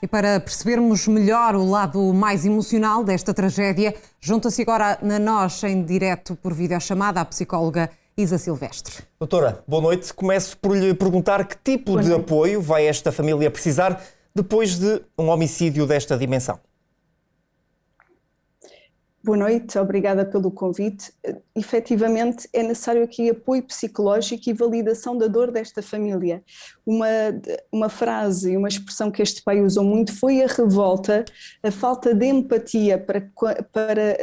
E para percebermos melhor o lado mais emocional desta tragédia, junta-se agora na nós, em direto por videochamada, a psicóloga Isa Silvestre. Doutora, boa noite. Começo por lhe perguntar que tipo de apoio vai esta família precisar depois de um homicídio desta dimensão. Boa noite, obrigada pelo convite. Efetivamente é necessário aqui apoio psicológico e validação da dor desta família. Uma frase e uma expressão que este pai usou muito foi a revolta, a falta de empatia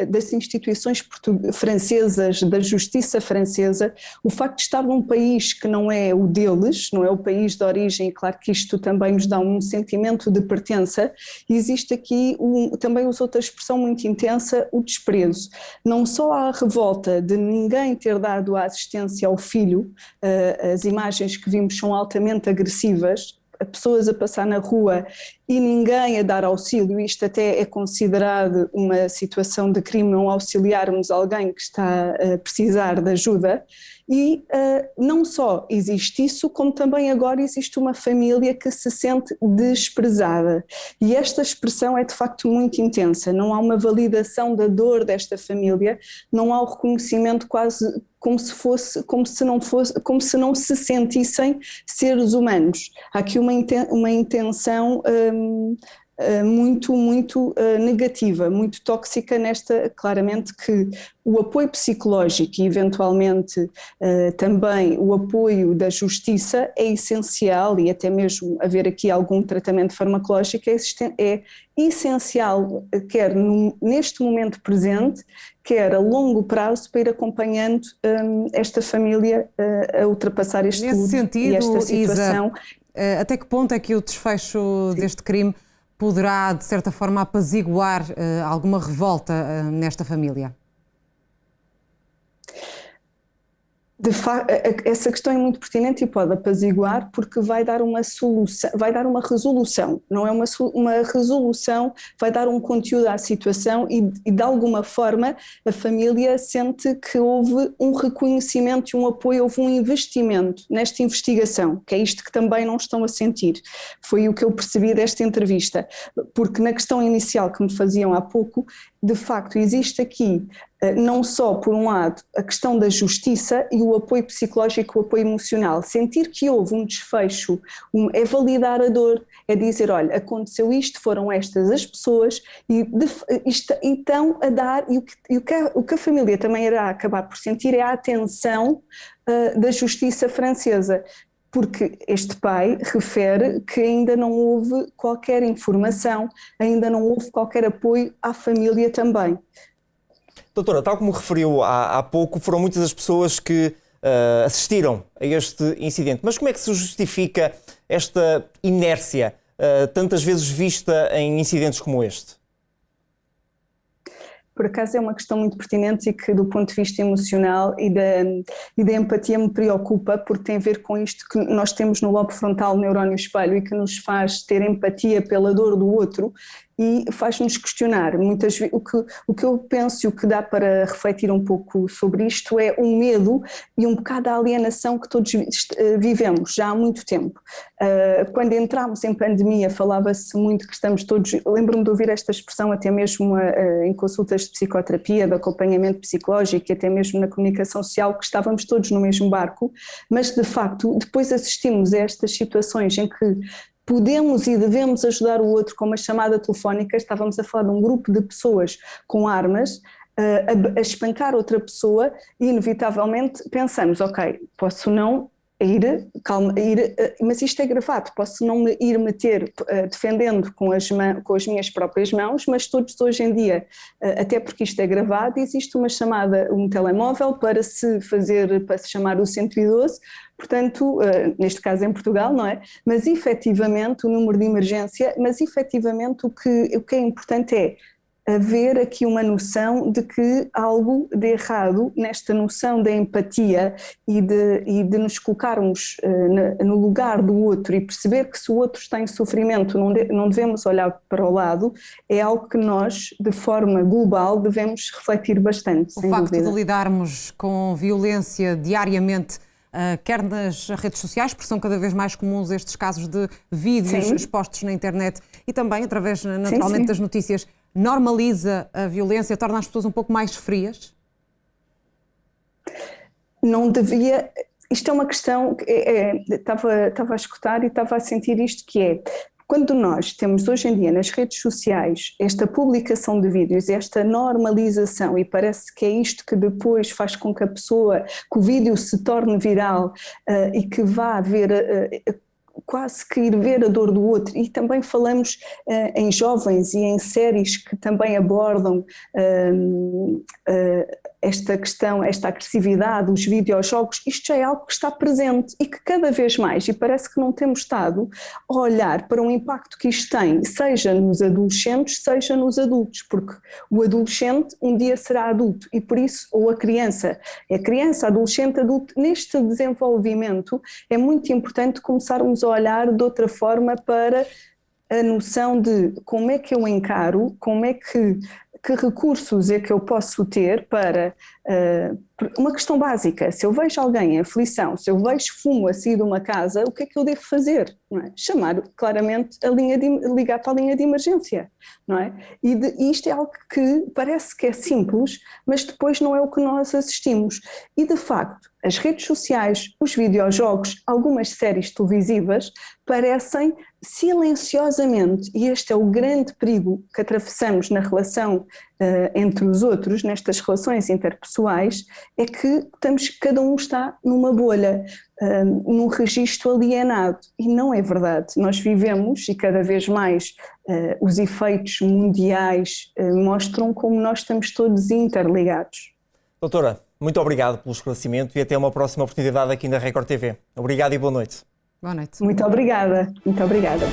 das instituições francesas, da justiça francesa, o facto de estar num país que não é o deles, não é o país de origem, e claro que isto também nos dá um sentimento de pertença, e existe aqui, também usou outra expressão muito intensa, o desprezo. Não só há a revolta de ninguém ter dado a assistência ao filho, as imagens que vimos são altamente agressivas, pessoas a passar na rua e ninguém a dar auxílio, isto até é considerado uma situação de crime, não auxiliarmos alguém que está a precisar de ajuda. E não só existe isso, como também agora existe uma família que se sente desprezada. E esta expressão é de facto muito intensa, não há uma validação da dor desta família, não há o reconhecimento quase como se não se sentissem seres humanos. Há aqui uma intenção muito negativa, muito tóxica claramente que o apoio psicológico e eventualmente também o apoio da justiça é essencial e até mesmo haver aqui algum tratamento farmacológico é essencial, quer neste momento presente, quer a longo prazo para ir acompanhando esta família a ultrapassar este luto e esta situação. Isa, até que ponto é que o desfecho deste crime poderá, de certa forma, apaziguar alguma revolta nesta família? De facto, essa questão é muito pertinente e pode apaziguar porque vai dar uma solução, vai dar uma resolução, não é uma resolução, vai dar um conteúdo à situação e de alguma forma a família sente que houve um reconhecimento e um apoio, houve um investimento nesta investigação, que é isto que também não estão a sentir. Foi o que eu percebi desta entrevista, porque na questão inicial que me faziam há pouco, de facto existe aqui não só, por um lado, a questão da justiça e o apoio psicológico, o apoio emocional. Sentir que houve um desfecho é validar a dor, é dizer, olha, aconteceu isto, foram estas as pessoas, e estão a dar, e o que a família também irá acabar por sentir é a atenção da justiça francesa. Porque este pai refere que ainda não houve qualquer informação, ainda não houve qualquer apoio à família também. Doutora, tal como referiu há pouco, foram muitas as pessoas que assistiram a este incidente. Mas como é que se justifica esta inércia, tantas vezes vista em incidentes como este? Por acaso é uma questão muito pertinente e que do ponto de vista emocional e da empatia me preocupa, porque tem a ver com isto que nós temos no lobo frontal, neurónio espelho, e que nos faz ter empatia pela dor do outro e faz-nos questionar. Muitas vezes, o que eu penso e o que dá para refletir um pouco sobre isto é o medo e um bocado a alienação que todos vivemos já há muito tempo. Quando entramos em pandemia falava-se muito que estamos todos, lembro-me de ouvir esta expressão até mesmo em consultas de psicoterapia, de acompanhamento psicológico e até mesmo na comunicação social, que estávamos todos no mesmo barco, mas de facto depois assistimos a estas situações em que podemos e devemos ajudar o outro com uma chamada telefónica. Estávamos a falar de um grupo de pessoas com armas a espancar outra pessoa e inevitavelmente pensamos, ok, posso não ir, mas isto é gravado, posso não ir meter defendendo com as minhas próprias mãos, mas todos hoje em dia, até porque isto é gravado, existe uma chamada, um telemóvel para se chamar o 112, portanto, neste caso em Portugal, não é? Mas efetivamente o número de emergência, mas efetivamente o que é importante é haver aqui uma noção de que algo de errado nesta noção da empatia e de nos colocarmos no lugar do outro e perceber que se o outro está em sofrimento não devemos olhar para o lado, é algo que nós, de forma global, devemos refletir bastante, sem dúvida. O facto de lidarmos com violência diariamente quer nas redes sociais, porque são cada vez mais comuns estes casos de vídeos expostos na internet e também através, naturalmente, das notícias, normaliza a violência, torna as pessoas um pouco mais frias? Não devia... Isto é uma questão, estava a escutar e estava a sentir isto, que é, quando nós temos hoje em dia nas redes sociais esta publicação de vídeos, esta normalização, e parece que é isto que depois faz com que que o vídeo se torne viral e que vá haver... quase que ir ver a dor do outro, e também falamos em jovens e em séries que também abordam esta questão, esta agressividade, os videojogos, isto já é algo que está presente e que cada vez mais, e parece que não temos estado a olhar para o impacto que isto tem, seja nos adolescentes, seja nos adultos, porque o adolescente um dia será adulto e por isso, ou a criança, adolescente, adulto, neste desenvolvimento é muito importante começarmos a olhar de outra forma para a noção de como é que eu encaro, que recursos é que eu posso ter para uma questão básica. Se eu vejo alguém em aflição, se eu vejo fumo a sair de uma casa, o que é que eu devo fazer? Não é? Chamar claramente ligar para a linha de emergência, não é? E isto é algo que parece que é simples, mas depois não é o que nós assistimos. E de facto, as redes sociais, os videojogos, algumas séries televisivas parecem silenciosamente, e este é o grande perigo que atravessamos na relação entre os outros, nestas relações interpessoais, é que cada um está numa bolha, num registro alienado, e não é verdade. Nós vivemos, e cada vez mais os efeitos mundiais mostram como nós estamos todos interligados. Doutora, muito obrigado pelo esclarecimento e até uma próxima oportunidade aqui na Record TV. Obrigado e boa noite. Boa noite. Muito obrigada, muito obrigada.